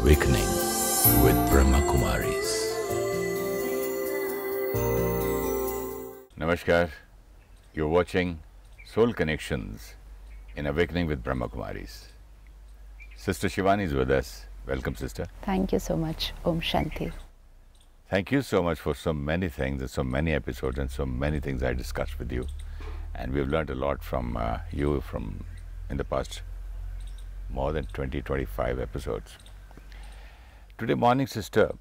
Awakening with Brahma Kumaris. Namaskar, you're watching Soul Connections in Awakening with Brahma Kumaris. Sister Shivani is with us. Welcome, sister. Thank you so much. Om Shanti. Thank you so much for so many things and so many episodes and so many things I discussed with you. And we've learned a lot from you in the past more than 20-25 episodes. Today morning, sister,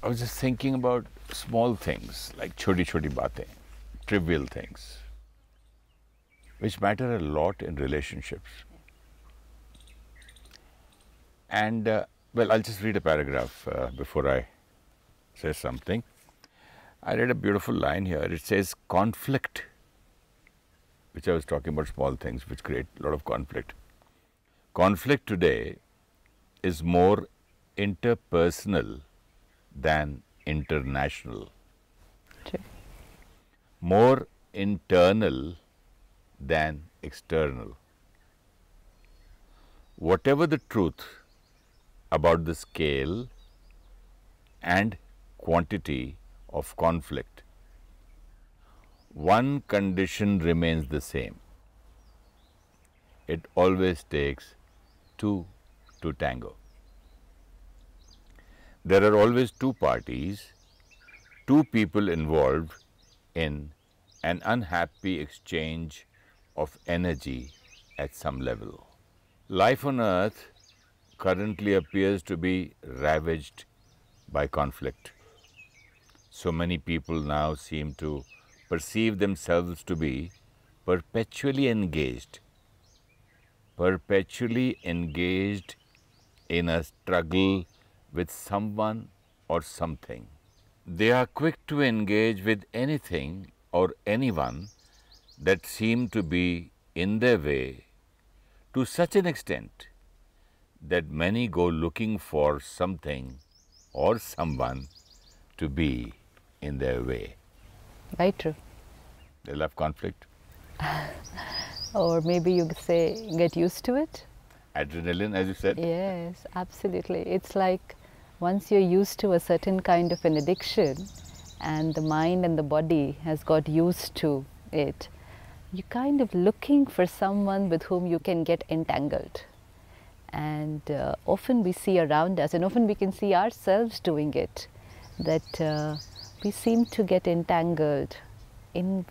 I was just thinking about small things like choti baatein, trivial things, which matter a lot in relationships. And well, I'll just read a paragraph before I say something. I read a beautiful line here. It says, conflict, which I was talking about small things which create a lot of conflict. Conflict today is more interpersonal than international. True. More internal than external. Whatever the truth about the scale and quantity of conflict, one condition remains the same. It always takes two to tango. There are always two parties, two people involved in an unhappy exchange of energy at some level. Life on earth currently appears to be ravaged by conflict. So many people now seem to perceive themselves to be perpetually engaged in a struggle with someone or something. They are quick to engage with anything or anyone that seem to be in their way to such an extent that many go looking for something or someone to be in their way. Very true. They love conflict. Or maybe you could say, get used to it. Adrenaline, as you said. Yes, absolutely. It's like once you're used to a certain kind of an addiction and the mind and the body has got used to it, you're kind of looking for someone with whom you can get entangled. And often we see around us, and often we can see ourselves doing it, that we seem to get entangled in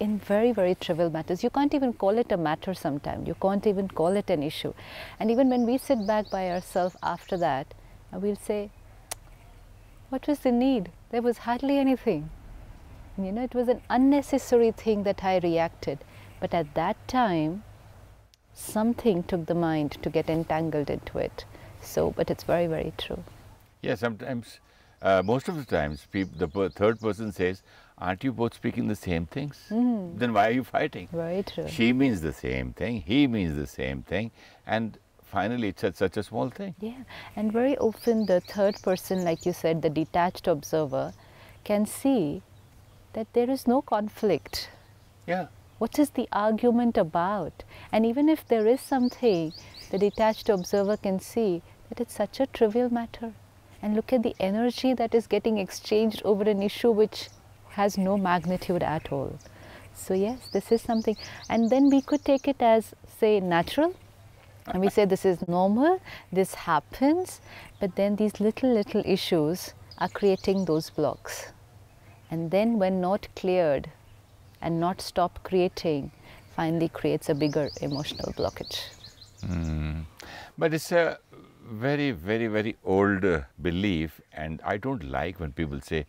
very, very trivial matters. You can't even call it a matter sometimes. You can't even call it an issue. And even when we sit back by ourselves after that, we'll say, what was the need? There was hardly anything. You know, it was an unnecessary thing that I reacted. But at that time, something took the mind to get entangled into it. So, but it's very, very true. Yeah, sometimes, most of the times, the third person says, aren't you both speaking the same things? Then why are you fighting? Very true. She means the same thing, he means the same thing, and finally it's such a small thing. Yeah, and very often the third person, like you said, the detached observer, can see that there is no conflict. Yeah. What is the argument about? And even if there is something, the detached observer can see that it's such a trivial matter. And look at the energy that is getting exchanged over an issue which has no magnitude at all. So yes, this is something. And then we could take it as, say, natural. And we say this is normal, this happens. But then these little issues are creating those blocks. And then when not cleared and not stop creating, finally creates a bigger emotional blockage. But it's a very, very, very old belief, and I don't like when people say,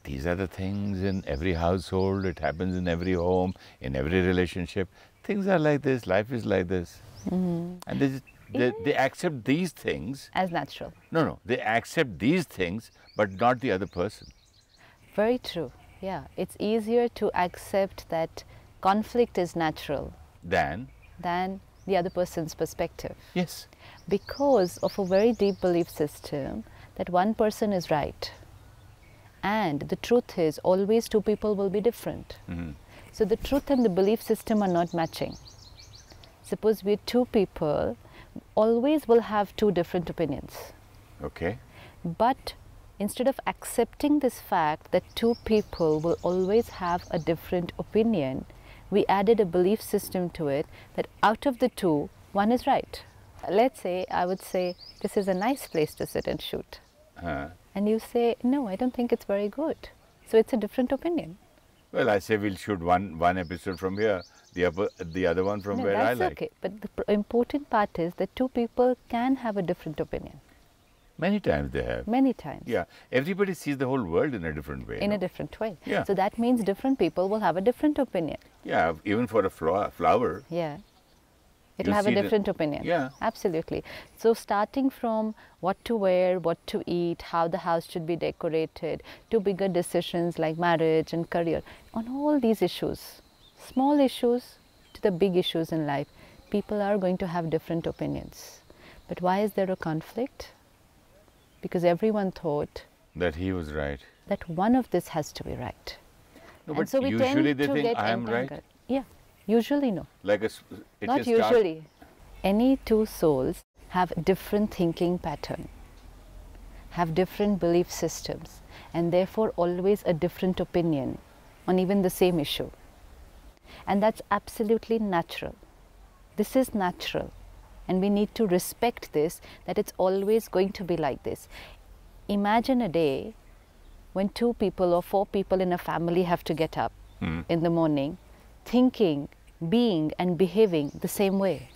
these are the things in every household, it happens in every home, in every relationship. Things are like this, life is like this. And they accept these things. As natural. No, they accept these things, but not the other person. Very true. Yeah, it's easier to accept that conflict is natural Than the other person's perspective. Yes. Because of a very deep belief system that one person is right. And the truth is always two people will be different. So the truth and the belief system are not matching. Suppose we're two people, always will have two different opinions. Okay. But instead of accepting this fact that two people will always have a different opinion, we added a belief system to it that out of the two, one is right. Let's say, I would say, this is a nice place to sit and shoot. And you say, no, I don't think it's very good. So it's a different opinion. Well, I say we'll shoot one episode from here, the other one from where I like. That's okay. But the important part is that two people can have a different opinion. Many times they have. Many times. Yeah. Everybody sees the whole world in a different way. In a different way. Yeah. So that means different people will have a different opinion. Yeah. Even for a flower. Yeah. It'll You have a see the- different opinion. Yeah. Absolutely. So starting from what to wear, what to eat, how the house should be decorated, to bigger decisions like marriage and career, on all these issues, small issues to the big issues in life, people are going to have different opinions. But why is there a conflict? Because everyone thought That he was right. that one of this has to be right. No, And but so we usually tend they to think get I am right. entangled. Yeah, usually no. Like it Not is start- usually. Any two souls have different thinking pattern, have different belief systems, and therefore always a different opinion on even the same issue. And that's absolutely natural. This is natural. And we need to respect this, that it's always going to be like this. Imagine a day when two people or four people in a family have to get up in the morning, thinking, being and behaving the same way.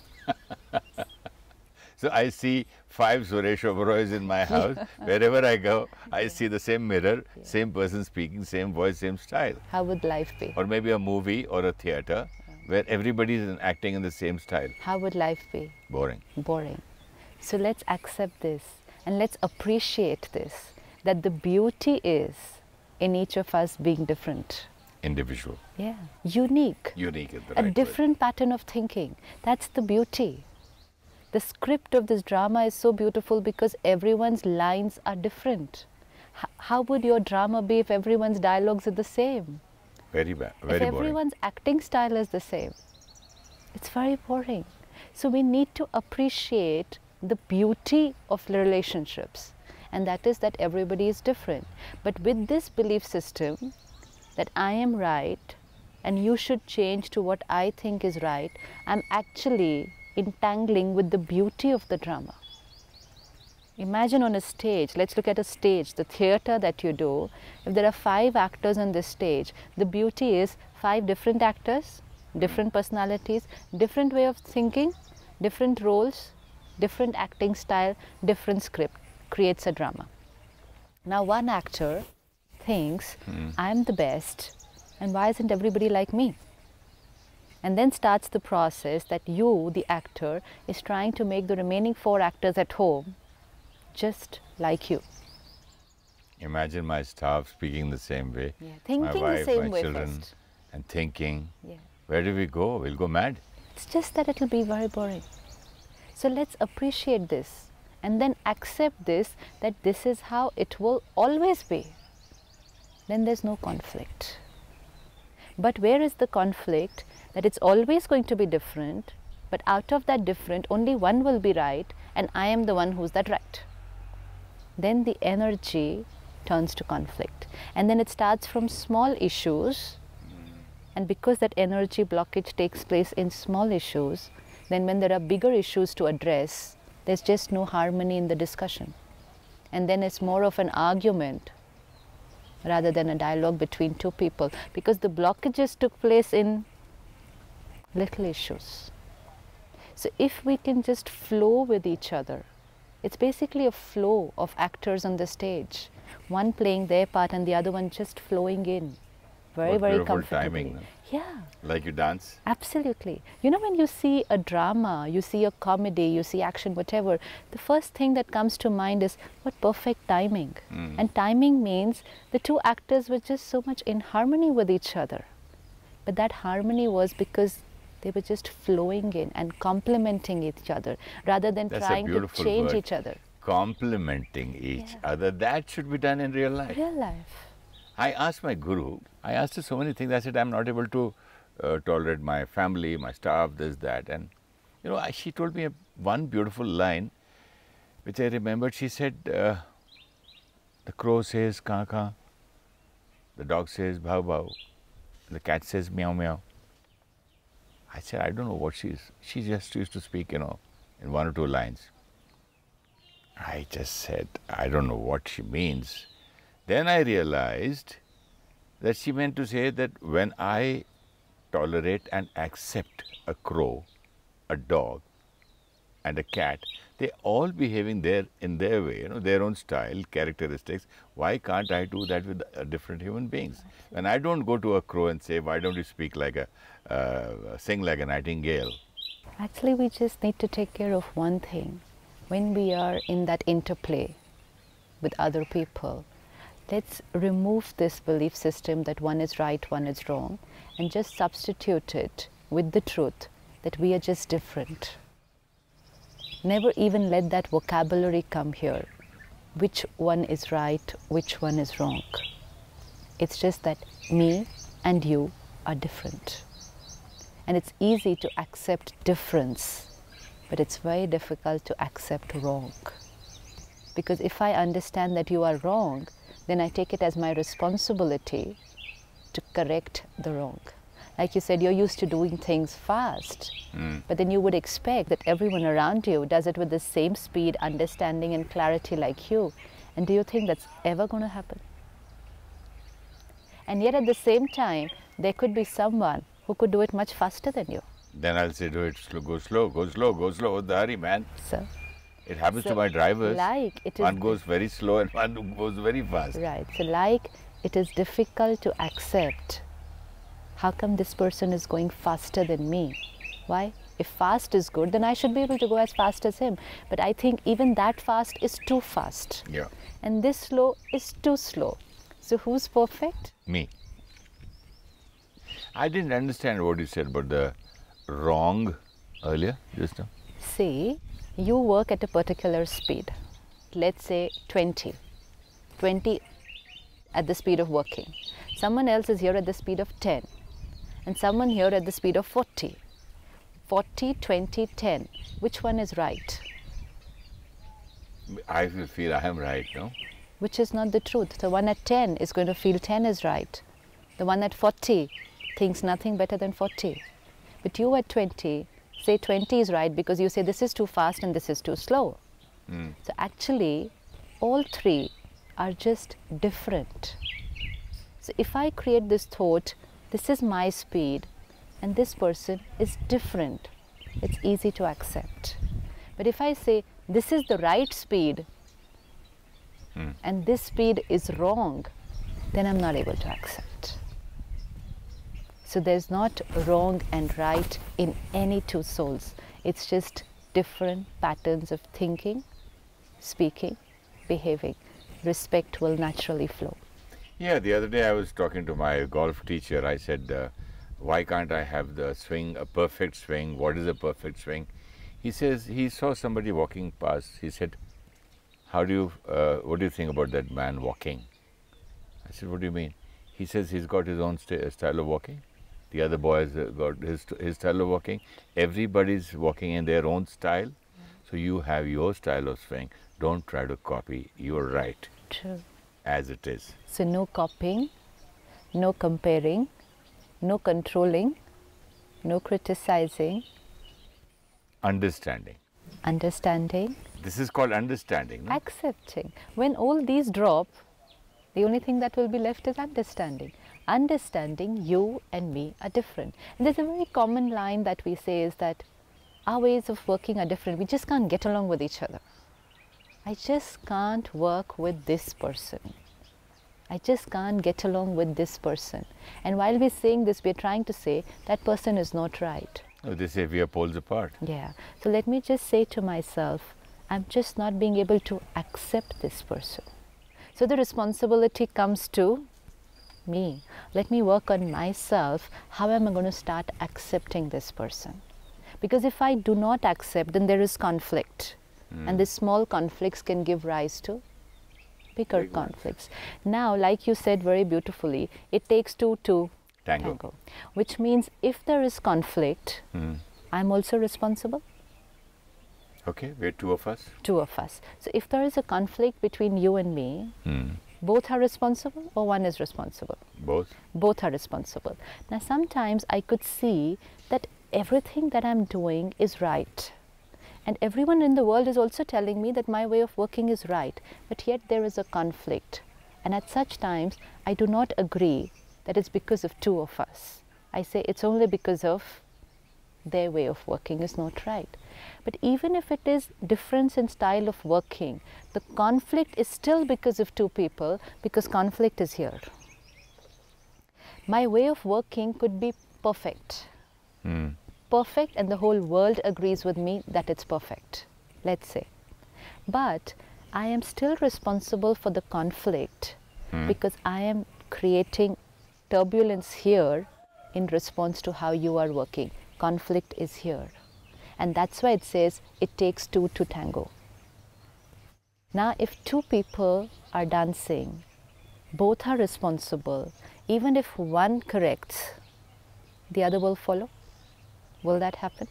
So I see 5 Suresh Oberois in my house. Wherever I go, I see the same mirror, same person speaking, same voice, same style. How would life be? Or maybe a movie or a theatre where everybody is acting in the same style. How would life be? Boring. Boring. So let's accept this and let's appreciate this, that the beauty is in each of us being different. Individual. Yeah. Unique. Unique is the A right different pattern of thinking. That's the beauty. The script of this drama is so beautiful because everyone's lines are different. How would your drama be if everyone's dialogues are the same? Very bad. Very If boring. everyone's acting style is the same, it's very boring. So we need to appreciate the beauty of relationships, and that is that everybody is different. But with this belief system that I am right and you should change to what I think is right, I'm actually entangling with the beauty of the drama. Imagine on a stage, let's look at a stage, the theatre that you do. If there are 5 actors on this stage, the beauty is 5 different actors, different personalities, different way of thinking, different roles, different acting style, different script, creates a drama. Now one actor thinks, I'm the best, and why isn't everybody like me? And then starts the process that you, the actor, is trying to make the remaining 4 actors at home just like you. Imagine my staff speaking the same way. Yeah, thinking my wife, the same my way children, first. and thinking. Yeah. Where do we go? We'll go mad. It's just that it'll be very boring. So let's appreciate this and then accept this, that this is how it will always be. Then there's no conflict. But where is the conflict? That it's always going to be different, but out of that different, only one will be right, and I am the one who's that right. Then the energy turns to conflict. And then it starts from small issues, and because that energy blockage takes place in small issues, then when there are bigger issues to address, there's just no harmony in the discussion. And then it's more of an argument rather than a dialogue between two people, because the blockages took place in little issues. So if we can just flow with each other, it's basically a flow of actors on the stage, one playing their part and the other one just flowing in very, What very beautiful comfortably. timing, no? Yeah. Like you dance. Absolutely. You know, when you see a drama, you see a comedy, you see action, whatever, the first thing that comes to mind is what perfect timing. And timing means the two actors were just so much in harmony with each other. But that harmony was because they were just flowing in and complementing each other rather than That's a trying to beautiful change word. each other. Complementing each other. That should be done in real life. Real life. I asked my guru, I asked her so many things. I said, I'm not able to tolerate my family, my staff, this, that. And You know, she told me one beautiful line, which I remembered. She said, the crow says, kaa kaa, the dog says, bhav bhav, the cat says, meow meow. I said, I don't know what she is. She just used to speak, you know, in one or two lines. I just said, I don't know what she means. Then I realized that she meant to say that when I tolerate and accept a crow, a dog, and a cat, they all behaving in their way, you know, their own style, characteristics. Why can't I do that with different human beings? When I don't go to a crow and say, why don't you speak like sing like a nightingale? Actually, we just need to take care of one thing. When we are in that interplay with other people, let's remove this belief system that one is right, one is wrong, and just substitute it with the truth that we are just different. Never even let that vocabulary come here. Which one is right, which one is wrong. It's just that me and you are different. And it's easy to accept difference, but it's very difficult to accept wrong. Because if I understand that you are wrong, then I take it as my responsibility to correct the wrong. Like you said, you're used to doing things fast, but then you would expect that everyone around you does it with the same speed, understanding and clarity like you. And do you think that's ever going to happen? And yet at the same time, there could be someone who could do it much faster than you. Then I'll say, do it slow, go slow, go slow, go slow, the hurry, man. So it happens to my drivers. Like it is one goes very slow and one goes very fast. Right. So like it is difficult to accept. How come this person is going faster than me? Why? If fast is good, then I should be able to go as fast as him. But I think even that fast is too fast. Yeah. And this slow is too slow. So who's perfect? Me. I didn't understand what you said about the wrong earlier, just now. See, you work at a particular speed. Let's say 20. 20 at the speed of working. Someone else is here at the speed of 10. And someone here at the speed of 40. 40, 20, 10. Which one is right? I will feel I am right, no? Which is not the truth. The one at 10 is going to feel 10 is right. The one at 40 thinks nothing better than 40. But you at 20 say 20 is right because you say this is too fast and this is too slow. So actually, all three are just different. So if I create this thought, this is my speed and this person is different, it's easy to accept. But if I say this is the right speed and this speed is wrong, then I'm not able to accept. So there's not wrong and right in any two souls. It's just different patterns of thinking, speaking, behaving. Respect will naturally flow. Yeah, the other day I was talking to my golf teacher. I said, why can't I have the swing, a perfect swing? What is a perfect swing? He says, he saw somebody walking past. He said, what do you think about that man walking? I said, what do you mean? He says he's got his own style of walking. The other boy has got his style of walking. Everybody's walking in their own style. So you have your style of swing. Don't try to copy. You're right. True. As it is. So no copying, no comparing, no controlling, no criticizing. Understanding. Understanding. This is called understanding, no? Accepting. When all these drop, the only thing that will be left is understanding. Understanding you and me are different. And there's a very common line that we say is that our ways of working are different. We just can't get along with each other. I just can't work with this person. I just can't get along with this person. And while we're saying this, we're trying to say that person is not right. Oh, they say we are poles apart. Yeah. So let me just say to myself, I'm just not being able to accept this person. So the responsibility comes to me. Let me work on myself. How am I going to start accepting this person? Because if I do not accept, then there is conflict. And these small conflicts can give rise to bigger conflicts. Now, like you said very beautifully, it takes two to tango. Which means if there is conflict, I'm also responsible. Okay, we're two of us. Two of us. So if there is a conflict between you and me, both are responsible or one is responsible? Both. Both are responsible. Now sometimes I could see that everything that I'm doing is right. And everyone in the world is also telling me that my way of working is right. But yet there is a conflict. And at such times, I do not agree that it's because of two of us. I say it's only because of their way of working is not right. But even if it is difference in style of working, the conflict is still because of two people, because conflict is here. My way of working could be perfect. Perfect, and the whole world agrees with me that it's perfect, let's say. But I am still responsible for the conflict because I am creating turbulence here in response to how you are working. Conflict is here. And that's why it says it takes two to tango. Now, if two people are dancing, both are responsible. Even if one corrects, the other will follow. Will that happen?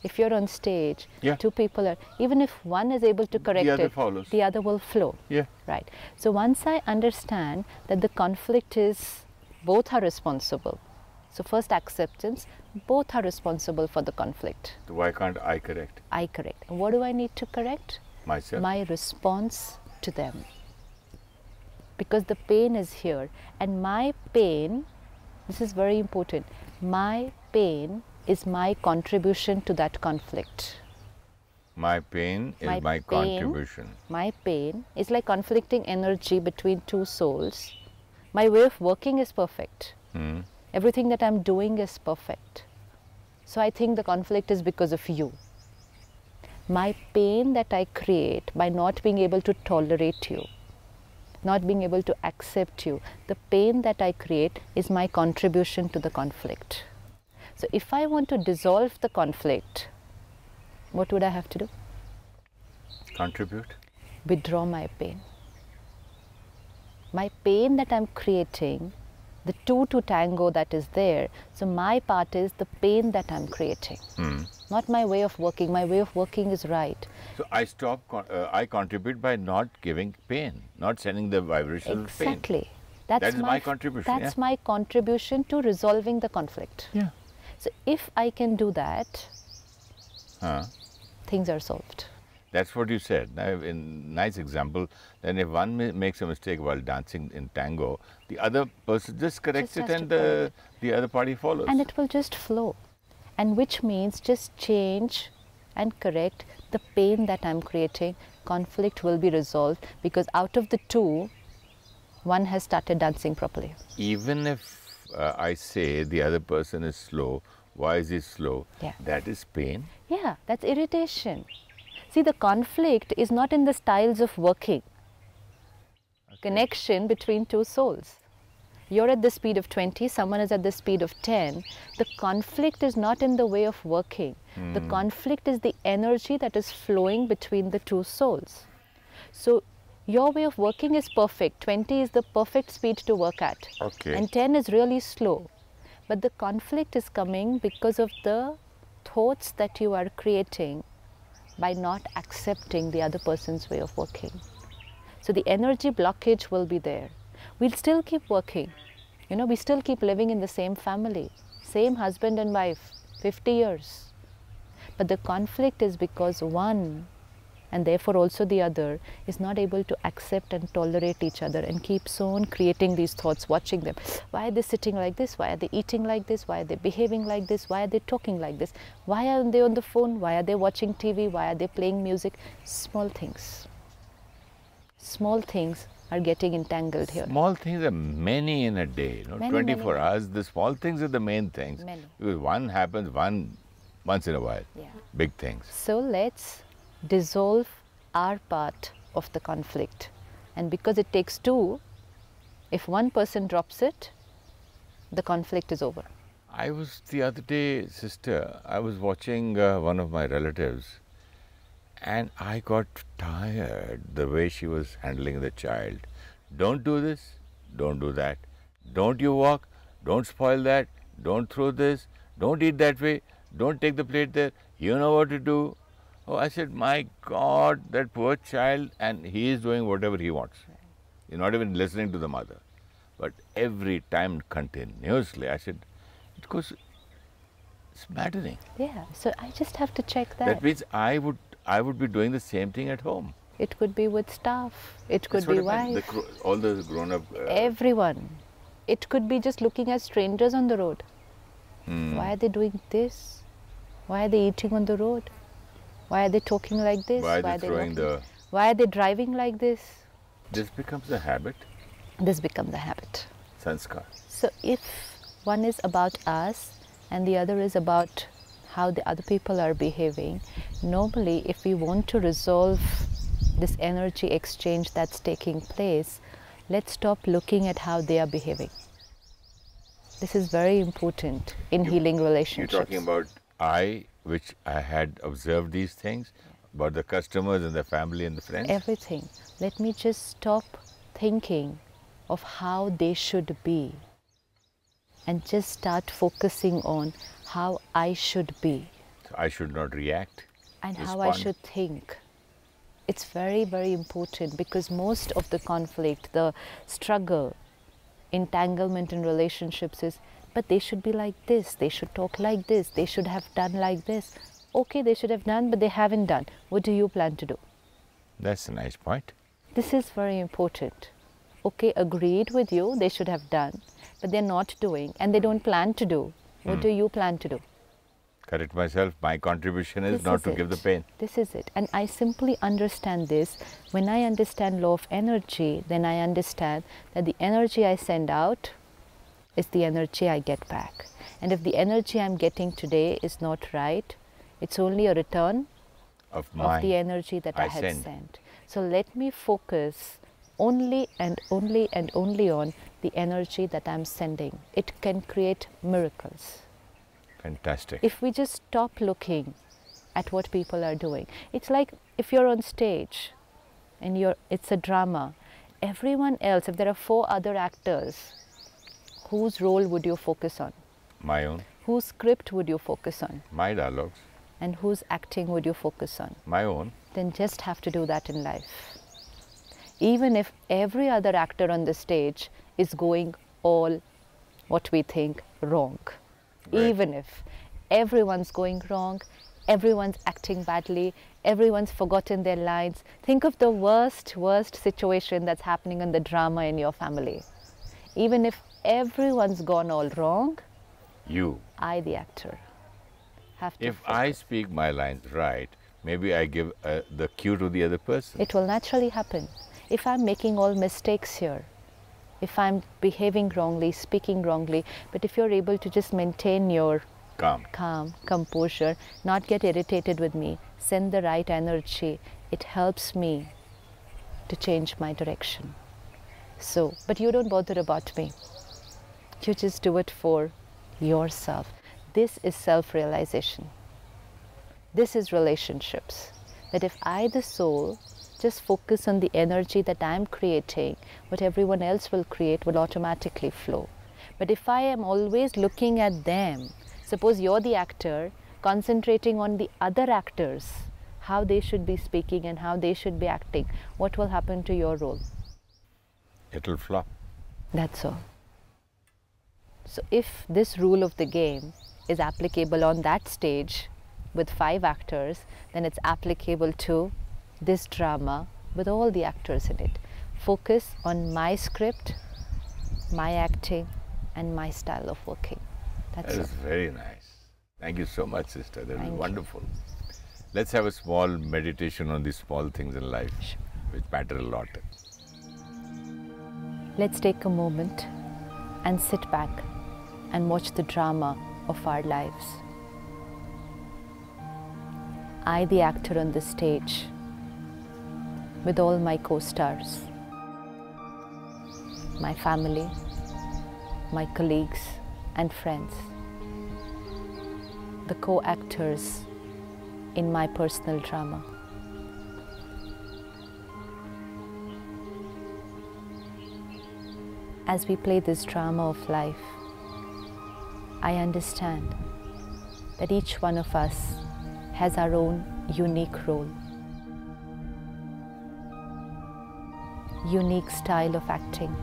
If you're on stage, two people are, even if one is able to correct the other follows. The other will flow. Yeah. Right. So once I understand that the conflict is, both are responsible. So first acceptance, both are responsible for the conflict. So why can't I correct? I correct. And what do I need to correct? Myself. My response to them. Because the pain is here. And my pain, this is very important, my pain is my contribution to that conflict. My pain is my contribution. My pain is like conflicting energy between two souls. My way of working is perfect. Everything that I'm doing is perfect. So I think the conflict is because of you. My pain that I create by not being able to tolerate you, not being able to accept you, the pain that I create is my contribution to the conflict. So if I want to dissolve the conflict, what would I have to do? Contribute. Withdraw my pain. My pain that I'm creating, the two to tango that is there. So my part is the pain that I'm creating, not my way of working. My way of working is right. So I stop, I contribute by not giving pain, not sending the vibration of pain. Exactly. That is my contribution. That's my contribution to resolving the conflict. Yeah. So if I can do that, things are solved. That's what you said. Now, in nice example, then if one makes a mistake while dancing in tango, the other person just corrects it and the other party follows. And it will just flow. And which means just change and correct the pain that I'm creating. Conflict will be resolved because out of the two, one has started dancing properly. Even if I say the other person is slow, why is he slow? Yeah. That is pain? Yeah, that's irritation. See, the conflict is not in the styles of working. Okay. Connection between two souls. You're at the speed of 20, someone is at the speed of 10. The conflict is not in the way of working. The conflict is the energy that is flowing between the two souls. So your way of working is perfect. 20 is the perfect speed to work at. Okay. And 10 is really slow. But the conflict is coming because of the thoughts that you are creating by not accepting the other person's way of working. So the energy blockage will be there. We'll still keep working. You know, we still keep living in the same family, same husband and wife, 50 years. But the conflict is because one, and therefore also the other, is not able to accept and tolerate each other and keeps on creating these thoughts, watching them. Why are they sitting like this? Why are they eating like this? Why are they behaving like this? Why are they talking like this? Why are they on the phone? Why are they watching TV? Why are they playing music? Small things. Small things are getting entangled here. Small things are many in a day, you know, Many, 24 many. hours. The small things are the main things. Many. Because one happens once in a while. Yeah. Big things. So let's dissolve our part of the conflict. And because it takes two, if one person drops it, the conflict is over. I was the other day, sister, I was watching one of my relatives and I got tired the way she was handling the child. Don't do this, don't do that. Don't you walk, don't spoil that, don't throw this, don't eat that way, don't take the plate there. You know what to do. Oh, I said, my God, that poor child, and he is doing whatever he wants. Right. He's not even listening to the mother. But every time continuously, I said, it goes, it's maddening. Yeah, so I just have to check that. That means I would be doing the same thing at home. It could be with staff, it could be wife. All the grown-up... Everyone. It could be just looking at strangers on the road. Why are they doing this? Why are they eating on the road? Why are they talking like this? Why are they throwing the... Why are they driving like this? This becomes a habit. This becomes a habit. Sanskar. So if one is about us and the other is about how the other people are behaving, normally if we want to resolve this energy exchange that's taking place, let's stop looking at how they are behaving. This is very important in healing relationships. You're talking about which I had observed these things, about the customers and the family and the friends? Everything. Let me just stop thinking of how they should be and just start focusing on how I should be. So I should not react. And how I should think. It's very, very important because most of the conflict, the struggle, entanglement in relationships is, but they should be like this, they should talk like this, they should have done like this. Okay, they should have done, but they haven't done. What do you plan to do? That's a nice point. This is very important. Okay, agreed with you, they should have done, but they're not doing and they don't plan to do. What do you plan to do? Correct myself, my contribution is not to give the pain. This is it. And I simply understand this. When I understand law of energy, then I understand that the energy I send out is the energy I get back. And if the energy I'm getting today is not right, it's only a return of the energy that I had sent. So let me focus only and only and only on the energy that I'm sending. It can create miracles. Fantastic. If we just stop looking at what people are doing. It's like if you're on stage and it's a drama, everyone else, if there are 4 other actors, whose role would you focus on? My own. Whose script would you focus on? My dialogues. And whose acting would you focus on? My own. Then just have to do that in life. Even if every other actor on the stage is going all what we think wrong. Right. Even if everyone's going wrong, everyone's acting badly, everyone's forgotten their lines. Think of the worst situation that's happening in the drama in your family. Even if everyone's gone all wrong, I, the actor, have to If I speak my lines right, maybe I give the cue to the other person. It will naturally happen. If I'm making all mistakes here, if I'm behaving wrongly, speaking wrongly, but if you're able to just maintain your calm, composure, not get irritated with me, send the right energy, it helps me to change my direction. So, but you don't bother about me. You just do it for yourself. This is self-realization. This is relationships. That if I, the soul, just focus on the energy that I'm creating, what everyone else will create will automatically flow. But if I am always looking at them, suppose you're the actor, concentrating on the other actors, how they should be speaking and how they should be acting, what will happen to your role? It'll flop. That's all. So if this rule of the game is applicable on that stage with 5 actors, then it's applicable to this drama with all the actors in it. Focus on my script, my acting, and my style of working. That is very nice. Thank you so much, sister. That was wonderful. Let's have a small meditation on these small things in life, which matter a lot. Let's take a moment and sit back and watch the drama of our lives. I, the actor on the stage, with all my co-stars, my family, my colleagues and friends, the co-actors in my personal drama. As we play this drama of life, I understand that each one of us has our own unique role, unique style of acting,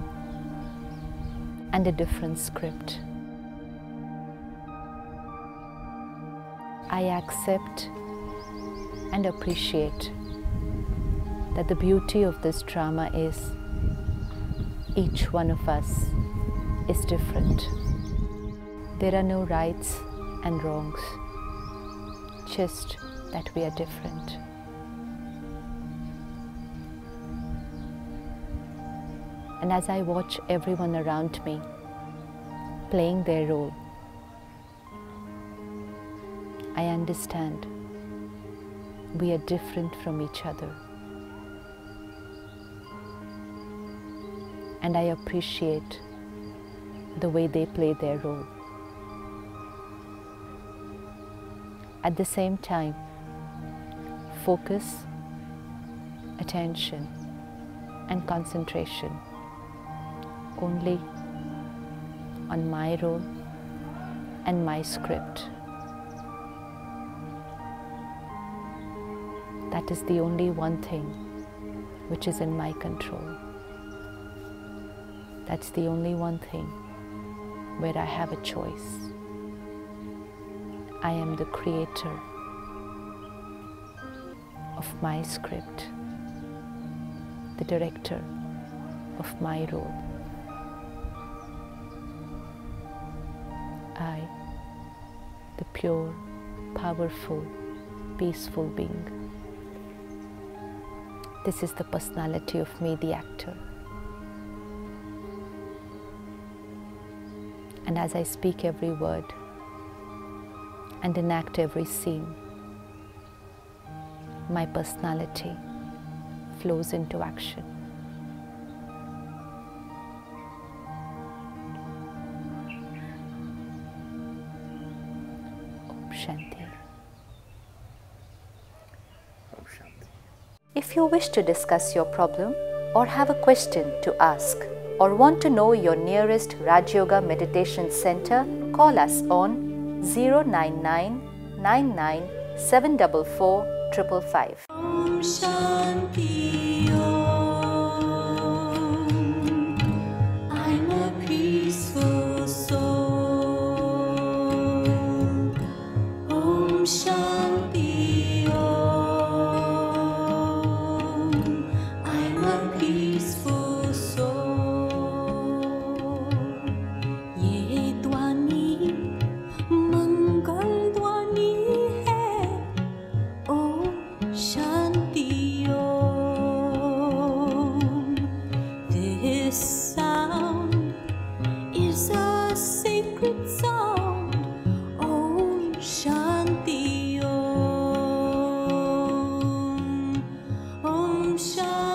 and a different script. I accept and appreciate that the beauty of this drama is each one of us is different. There are no rights and wrongs, just that we are different. And as I watch everyone around me playing their role, I understand we are different from each other. And I appreciate the way they play their role. At the same time, focus, attention, and concentration only on my role and my script. That is the only one thing which is in my control. That's the only one thing where I have a choice. I am the creator of my script, the director of my role. I, the pure, powerful, peaceful being. This is the personality of me, the actor. And as I speak every word and enact every scene, my personality flows into action. Om Shanti. Om Shanti. If you wish to discuss your problem or have a question to ask or want to know your nearest Rajyoga meditation center, call us on 099 99 744 555. Om Shanti Om. I'm a peaceful soul. Om Shanti Om. I'm a peaceful soul. Ye Dwani Mangal Dwani hai. Om Shanti Om. This sound is a sacred sound. Om Shanti Om. Om Shanti.